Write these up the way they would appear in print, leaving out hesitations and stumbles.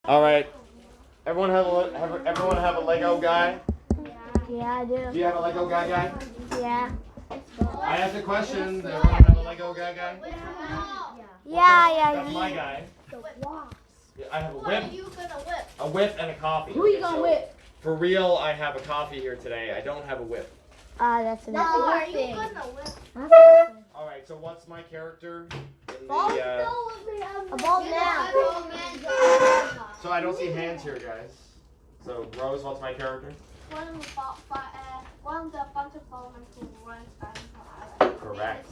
All right. Everyone have a Lego guy? Yeah, I do. Do you have a Lego guy? Yeah. I asked a question. Does everyone have a Lego guy? Yeah. That's my guy. Yeah, I have a whip. A whip and a coffee. Who you gonna whip? For real, I have a coffee here today. I don't have a whip. That's enough. That's a good thing. All right. So what's my character in A bald man. So I don't see hands here, guys. So Rose, what's my character? Correct.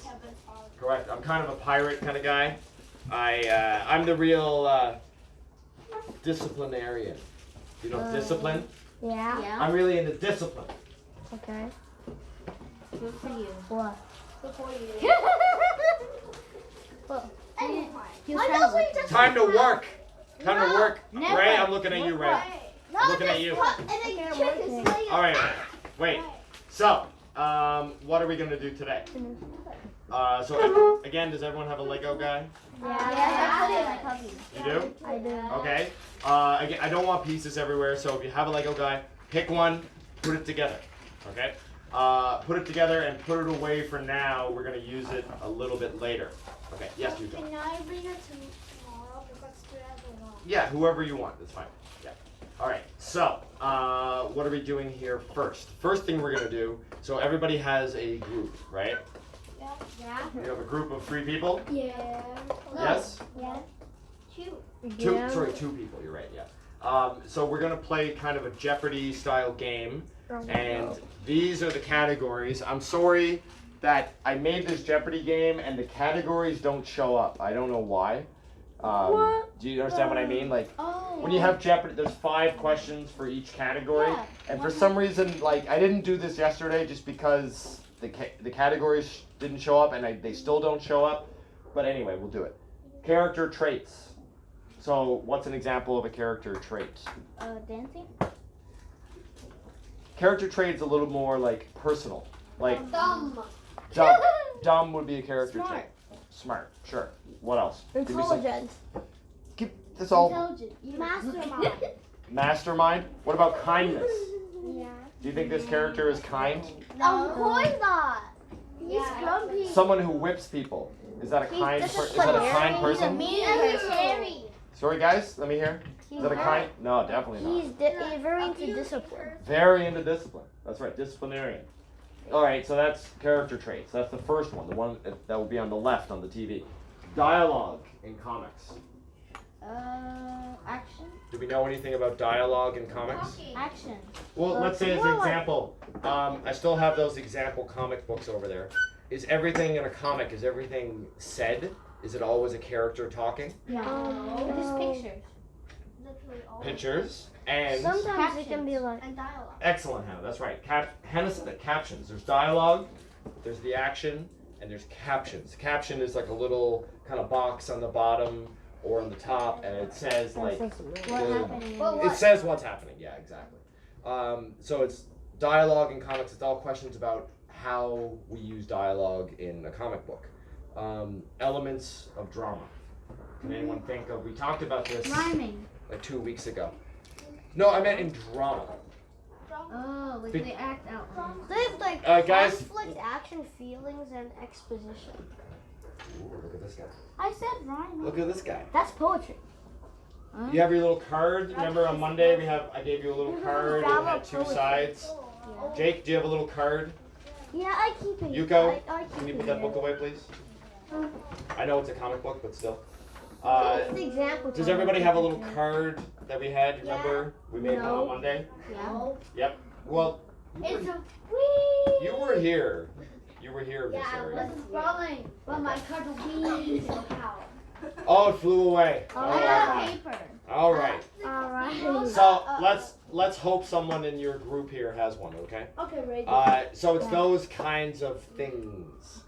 Correct. I'm kind of a pirate kind of guy. I'm the real disciplinarian. You know discipline? Yeah. I'm really into discipline. Okay. Good for you. What? Good for you. Time to work. Time to work. Never. Ray, I'm looking at you, Ray. I'm looking at you. All right. Wait. So, what are we gonna do today? So again, does everyone have a Lego guy? Yeah. You do? I do. Okay. Again, I don't want pieces everywhere, so if you have a Lego guy, pick one, put it together. Okay? Put it together and put it away for now. We're going to use it a little bit later. Okay, yes, you go. Can I bring it tomorrow because today I don't know. Yeah, whoever you want, that's fine. Yeah. All right, so what are we doing here first? First thing we're going to do, so everybody has a group, right? Yeah. You have a group of 3 people? Yeah. Yes? Yeah. 2. Two people, you're right, yeah. So we're going to play kind of a Jeopardy style game. And these are the categories. I'm sorry that I made this Jeopardy game and the categories don't show up. I don't know why. Do you understand what I mean? Like when you have Jeopardy, there's 5 questions for each category. Yeah. And for some reason, like I didn't do this yesterday just because the categories didn't show up and they still don't show up. But anyway, we'll do it. Character traits. So what's an example of a character trait? Dancing? Character trait's a little more like personal. Like Dumb. dumb would be a character Smart. trait. Smart, sure. What else? Give me some. Intelligent. Give this all. Intelligent. Mastermind. Mastermind. What about kindness? Yeah. Do you think this character is kind? Of course not. He's grumpy. Someone who whips people. Is that a kind? Is that a kind person? Scary. Sorry, guys. Let me hear. Is that a kind? No, definitely not. He's very into discipline. Very into discipline. That's right, disciplinarian. All right, so that's character traits. That's the first one, the one that will be on the left on the TV. Dialogue in comics. Action. Do we know anything about dialogue in comics? Action. Well, let's say as an example. I still have those example comic books over there. Is everything in a comic, is everything said? Is it always a character talking? No. Just pictures. Literally all. Pictures and... Sometimes it can be like. And dialogue. Excellent, Hannah. That's right. Hannah said the captions. There's dialogue, there's the action, and there's captions. Caption is like a little kind of box on the bottom or on the top, and it says like it says what's happening. Yeah, exactly. So it's dialogue in comics. It's all questions about how we use dialogue in a comic book. Elements of drama. Can anyone think of? We talked about this Rhyming. like 2 weeks ago. No, I meant in drama. Oh, like they act out. There's like guys- conflict, action, feelings, and exposition. Ooh, look at this guy. I said rhyming. Look at this guy. That's poetry. You have your little card. Remember on Monday I gave you a little card. It had 2 sides. Jake, do you have a little card? Yeah, I keep it. Yuko, I keep can you it put that here. book away, please? I know it's a comic book, but still. It's the example. Does everybody have a little card that we had? You remember? We made one No. on Monday. Yeah. Yep. Well, It's a wee. you were here. You were here, Miss Yeah, Ariel. but Sparling. But my card wee somehow. Oh, it flew away. Oh, All yeah. right. Paper. All right. Alright. So let's hope someone in your group here has one. Okay. Okay, ready. So it's those kinds of things.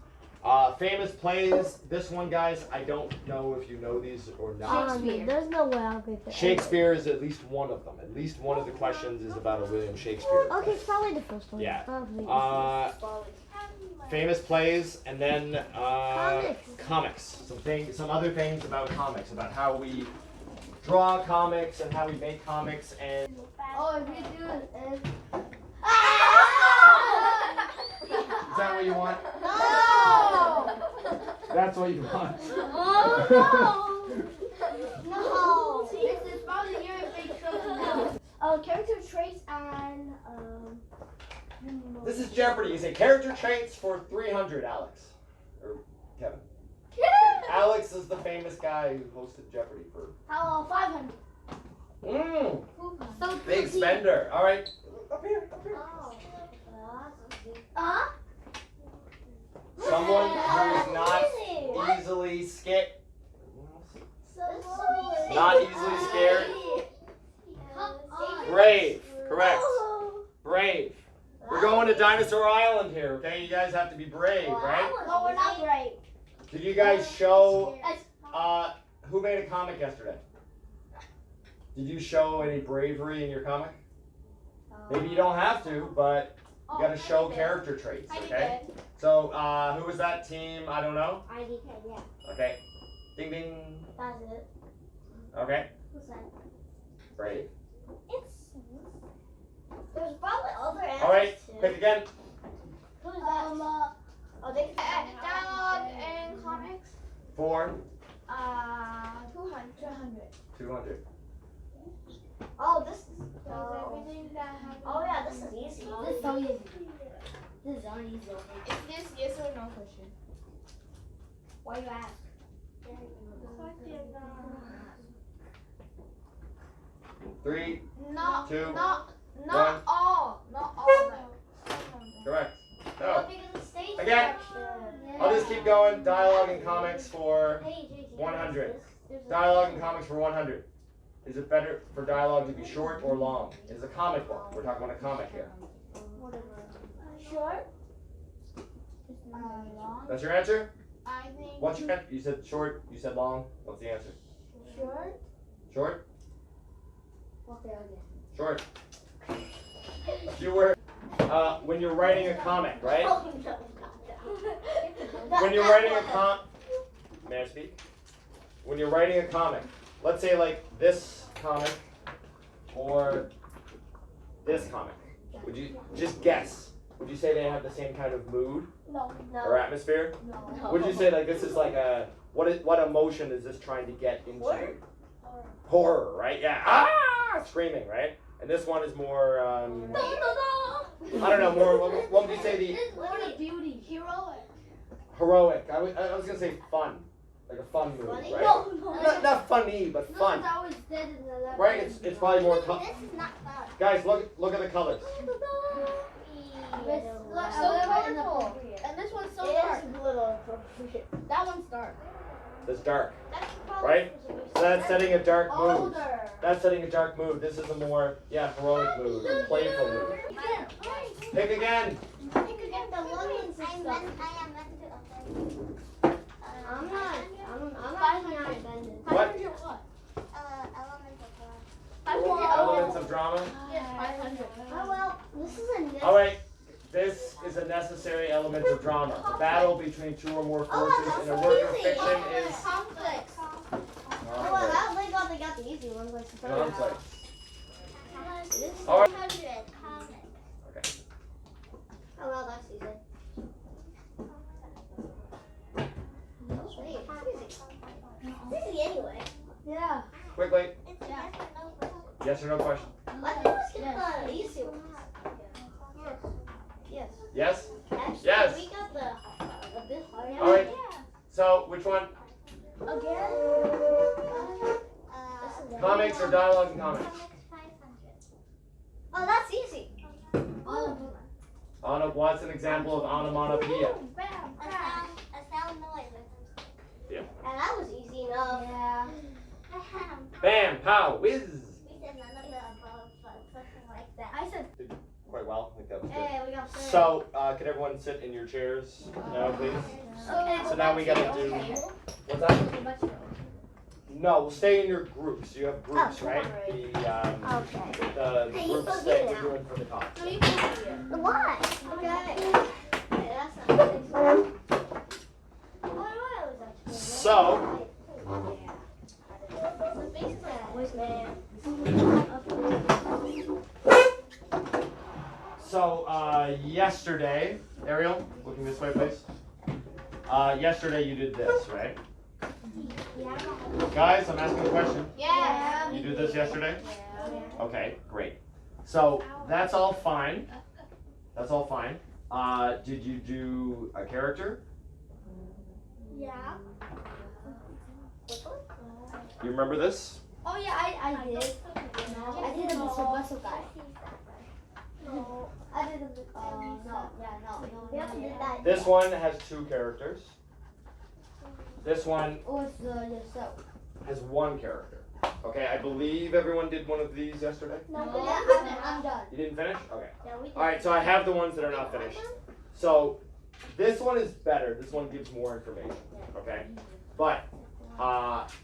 Famous plays. This one, guys, I don't know if you know these or not. Shakespeare. There's no way I'll get that. Shakespeare is at least one of them. At least one of the questions is about a William Shakespeare. Okay, it's probably the first one. Yeah. Probably. Famous plays, and then Comics. comics. Some other things about comics, about how we draw comics and how we make comics and. Oh, if you do it, Is that what you want? No! That's what you want. Oh no! No! This is probably you're in big trouble now. Character traits and This is Jeopardy. You say character traits for 300, Alex. Or Kevin. Alex is the famous guy who hosted Jeopardy for. how 500. So Big spender. All right. Up here. Someone who is not easily scared. Not easily scared. Brave. Correct. Brave. We're going to Dinosaur Island here, okay? You guys have to be brave, right? No, we're not brave. Did you guys show who made a comic yesterday? Did you show any bravery in your comic? Maybe you don't have to, but you gotta show character traits, okay? So, who was that team? I don't know. IDK, yeah. Okay. Ding ding. That's it. Okay. Who's that? Brave. There's probably other answers All right. too. Pick again. Who's that? dialogue and comics. 4. 200. 200. Oh, this is. Everything that happens. Oh yeah, this is easy. This is so easy. This is so easy. Is this yes or no question? Why you ask? 3. Not, 2. not One. all. Not all of them. Correct. Well, No. because of stage Again. direction. I'll just keep going. Dialogue and comics for Hey, JT, 100. there's a- dialogue and comics for 100. Is it better for dialogue to be short or long? It's a comic book. We're talking about a comic here. Short? Long. That's your answer? I think. What's your answer? You said short. You said long. What's the answer? Short? Short? Okay, okay. Short. Fewer. When you're writing a comic, right? Oh, no. When you're writing a may I speak? When you're writing a comic, let's say like this comic or this comic. Would you just guess? Would you say they have the same kind of mood No. or atmosphere? No. Would you say like this is like a what emotion is this trying to get into? Horror? Horror, right? Yeah. Ah, screaming, right? And this one is more I don't know, more what would you say the What a beauty. Heroic. heroic? I was gonna say fun. Like a fun movie, Funny? right? No. Not funny, but No, fun. it's always dead in the left. Right? It's probably more This is not fun. guys, look at the colors. It's So so colorful. inappropriate. And this one's so It dark. is a little appropriate. That one's dark. It's dark. That's probably Right? So that's setting a dark mood. older. That's setting a dark mood. This is a more heroic mood, a playful mood. Pick again. You could get the lemons and stuff. I'm not offended. What? 500 what? Elements of drama. Yes, 500. Oh well, this is a All right. This is a necessary element of drama. The battle between two or more forces in a work of fiction is Conflict. Oh well, that they got the easy ones like conflict. It is All right. 100. Okay. Oh well, that's easy. Wait, it's easy anyway. Yeah. Quickly. Yeah. Yes or no question. Let's just get the easy ones. Yes. Yes. Actually, Yes. we got the bit hard. All right. So which one? Again. Comics or dialogue and comics? Oh, that's easy. What's an example of onomatopoeia? And that was easy enough. Yeah. Bam, pow, whiz. I said, Quite well. I think that was good. hey, we got three. So, could everyone sit in your chairs now, please? Okay. So now we gotta do. What's that? No, we'll stay in your groups. You have groups, Oh, right? alright. The Okay. the Hey, groups you stay. still We're do doing for the talk. So you can see it. Why? Okay. Hey, that's not So, So, yesterday, Ariel, looking this way, please. Yesterday you did this, right? Guys, I'm asking a question. Yeah. You did this yesterday? Okay, great. So, that's all fine. That's all fine. Did you do a character? Yeah. You remember this? Oh yeah, I did. I did a Mr. Muscle guy. No. I did a no. We have to do that. This one has 2 characters. This one Or it's yourself. has 1 character. Okay, I believe everyone did one of these yesterday. No, I'm done. You didn't finish? Okay. Yeah, we did. Alright, so I have the ones that are not finished. So, this one is better. This one gives more information. Okay? But,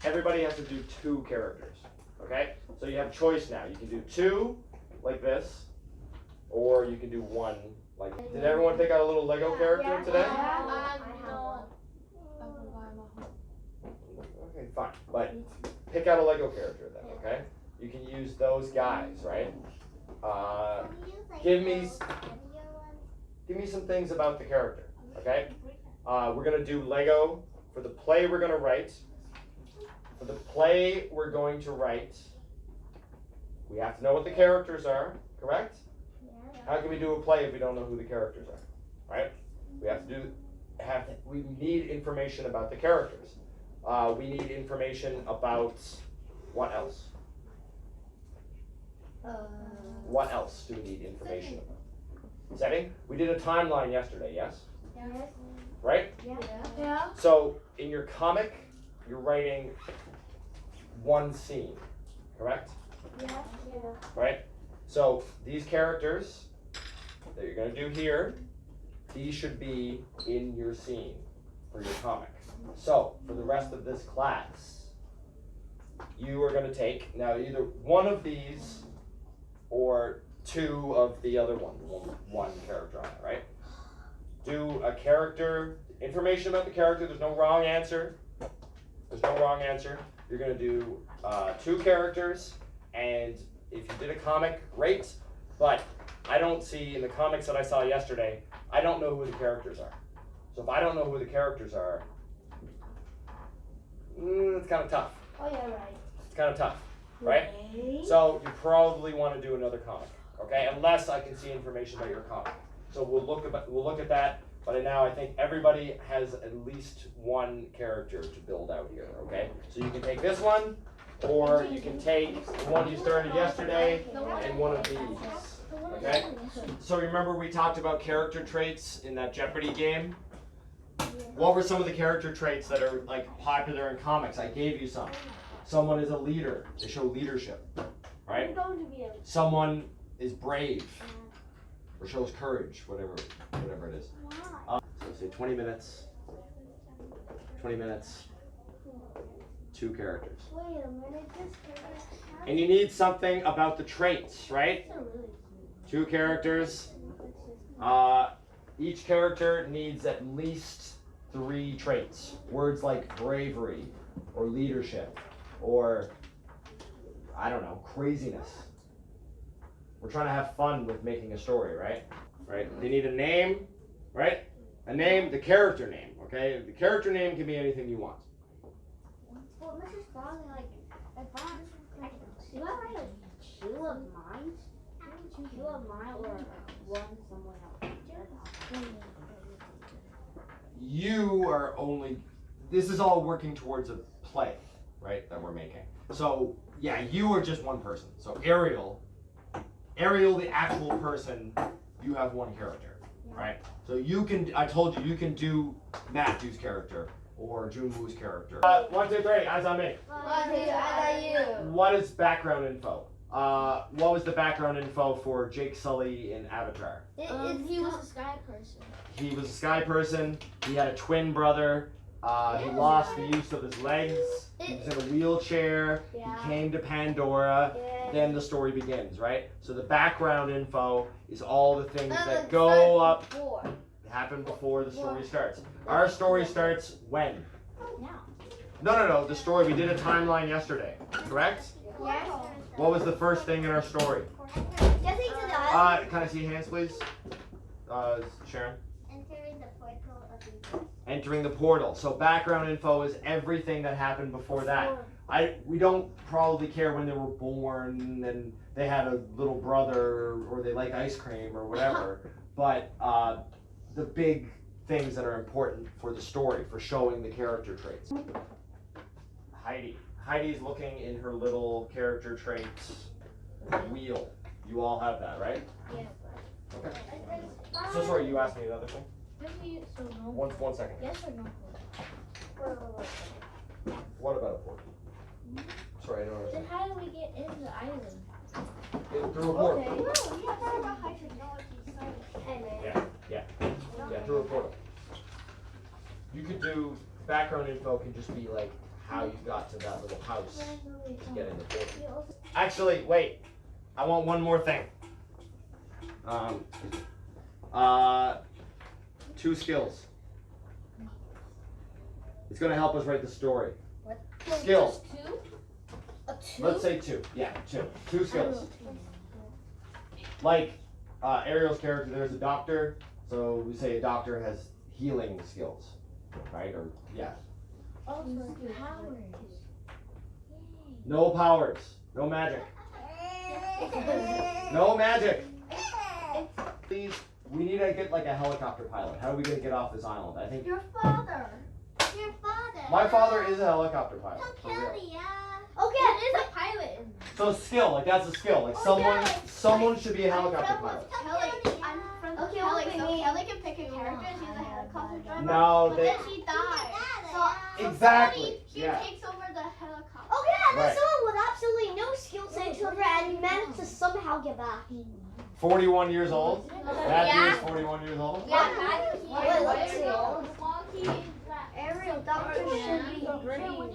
everybody has to do 2 characters. Okay? So you have choice now. You can do 2, like this, or you can do 1, like this. Did everyone pick out a little Lego character today? No. Okay, fine. But pick out a Lego character then, okay? You can use those guys, right? Give me some things about the character, okay? We're gonna do Lego for the play we're gonna write. For the play we're going to write, we have to know what the characters are, correct? How can we do a play if we don't know who the characters are, right? We have to we need information about the characters. We need information about what else? What else do we need information about? Setting? We did a timeline yesterday, yes? Right? Yeah. So in your comic, you're writing 1 scene, correct? Yeah. Right? So these characters that you're going to do here, these should be in your scene for your comic. So for the rest of this class, you are going to take now either 1 of these or 2 of the other one character on it, right? Do a character, information about the character. There's no wrong answer. There's no wrong answer. You're going to do 2 characters, and if you did a comic, great. But I don't see in the comics that I saw yesterday, I don't know who the characters are. So if I don't know who the characters are, it's kind of tough. Oh yeah, right. It's kind of tough, right? So you probably want to do another comic, okay? Unless I can see information about your comic. So we'll look at that. But now I think everybody has at least 1 character to build out here, okay? So you can take this one, or you can take the one you started yesterday and 1 of these, okay? So remember we talked about character traits in that Jeopardy game? What were some of the character traits that are like popular in comics? I gave you some. Someone is a leader. They show leadership, right? Someone is brave or shows courage, whatever it is. So say 20 minutes. 20 minutes. 2 characters. Wait a minute, And you need something about the traits, right? 2 characters. Each character needs at least 3 traits. Words like bravery or leadership or, I don't know, craziness. We're trying to have fun with making a story, right? Right? They need a name, right? A name, the character name, okay? The character name can be anything you want. Well, Mrs. Sparling, do I write a 2 of mine? 2 of mine or 1 someone else? You are only, this is all working towards a play, right, that we're making. So, yeah, you are just 1 person. So Ariel, the actual person, you have 1 character, right? So you can, I told you, you can do Matthew's character or Junwoo's character. 1, 2, 3, eyes on me. 1, 2, I got you. What is background info? What was the background info for Jake Sully in Avatar? He was a sky person. He was a sky person. He had a twin brother. He lost the use of his legs. He was in a wheelchair. He came to Pandora. Then the story begins, right? So the background info is all the things that go up, happen before the story starts. Our story starts when? Now. No. The story, we did a timeline yesterday, correct? Yes. What was the first thing in our story? Getting to the island. Can I see your hands, please? Sharon? Entering the portal of the Entering the portal. So background info is everything that happened before that. We don't probably care when they were born and they had a little brother or they like ice cream or whatever, but the big things that are important for the story, for showing the character traits. Heidi. Heidi's looking in her little character traits wheel. You all have that, right? Yeah. Okay. So sorry, you asked me another thing? So no. One second. Yes or no? What about a portal? Sorry, I don't Then understand. how do we get in the island? Through a portal. Okay. No, you have to about high technology science. Yeah, through a portal. You could do, background info can just be like how you got to that little house to get in the portal. Actually, wait. I want one more thing. 2 skills. It's gonna help us write the story. What? Skills. Just 2? A 2? Let's say 2. Yeah, 2. 2 skills. Like Ariel's character, there's a doctor. So we say a doctor has healing skills, right? Or yeah. Oh, so powers. No powers. No magic. No magic. Please, we need to get like a helicopter pilot. How are we gonna get off this island? I think Your father. Your father. my father is a helicopter pilot. Don't For real. kill me, yeah. Okay, there's a pilot in there. So skill, like that's a skill. Like someone should be a helicopter pilot. I'm from the Okay, Kelly, okay, so wait. Kelly can pick a character and she's a helicopter driver. No, But they then she dies. So exactly. he Yeah. takes over the helicopter. Oh yeah, Right. there's someone with absolutely no skills whatsoever and he managed to somehow get back. 41 years old. Matthew is 41 years old. Yeah, Wait, let's see. Ariel, doctor should be green.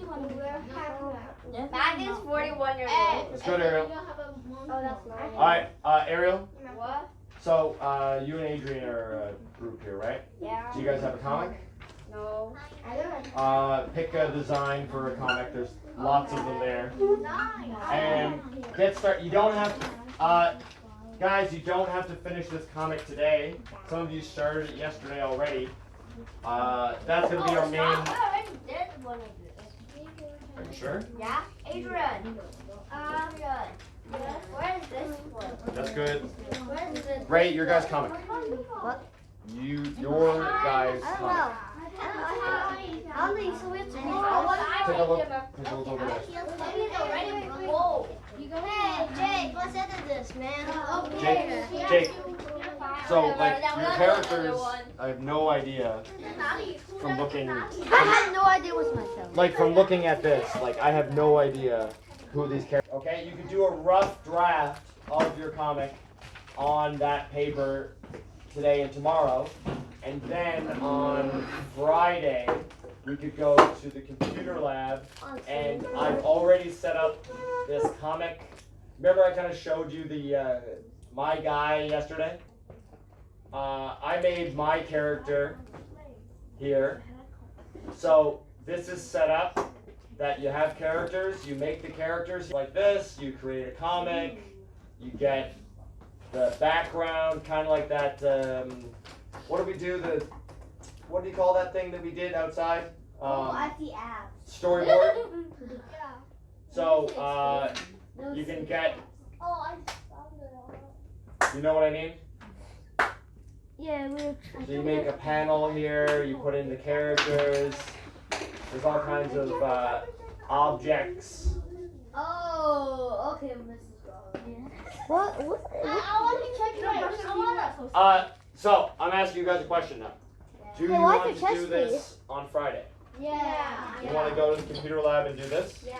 Maggie's 41 years old. Let's go to Ariel. Oh, that's nice. All right, Ariel. What? So you and Adrian are a group here, right? Yeah. Do you guys have a comic? No. I don't. Pick a design for a comic. There's lots of them there. Nice. And get started. You don't have to, guys, you don't have to finish this comic today. Some of you started it yesterday already. That's gonna be our main. I already did one of this. Are you sure? Yeah? Adrian. Where is this one? That's good. Where is this? Great, your guys' comic. What? Your guys' I don't comic. know. I don't think so. We have to Take a look. Take a look over there. Hey, Jake, let's edit this, man. Jake. So like your characters, I have no idea from looking. I had no idea what's myself. Like from looking at this, like I have no idea who these characters. Okay, you can do a rough draft of your comic on that paper today and tomorrow, and then on Friday we could go to the computer lab, and I've already set up this comic. Remember I kind of showed you the my guy yesterday? I made my character here. So this is set up that you have characters, you make the characters like this, you create a comic, you get the background, kind of like that, what do we do, what do you call that thing that we did outside? At the app. Storyboard. So you can get, you know what I mean? Yeah, we're. So you make a panel here, you put in the characters, there's all kinds of objects. Oh, okay, Mrs. Rollins. What? I want to check your So I'm asking you guys a question now. Do you Hey, why want the to chess do this on Friday? Yeah. You want to go to the computer lab and do this? Yeah.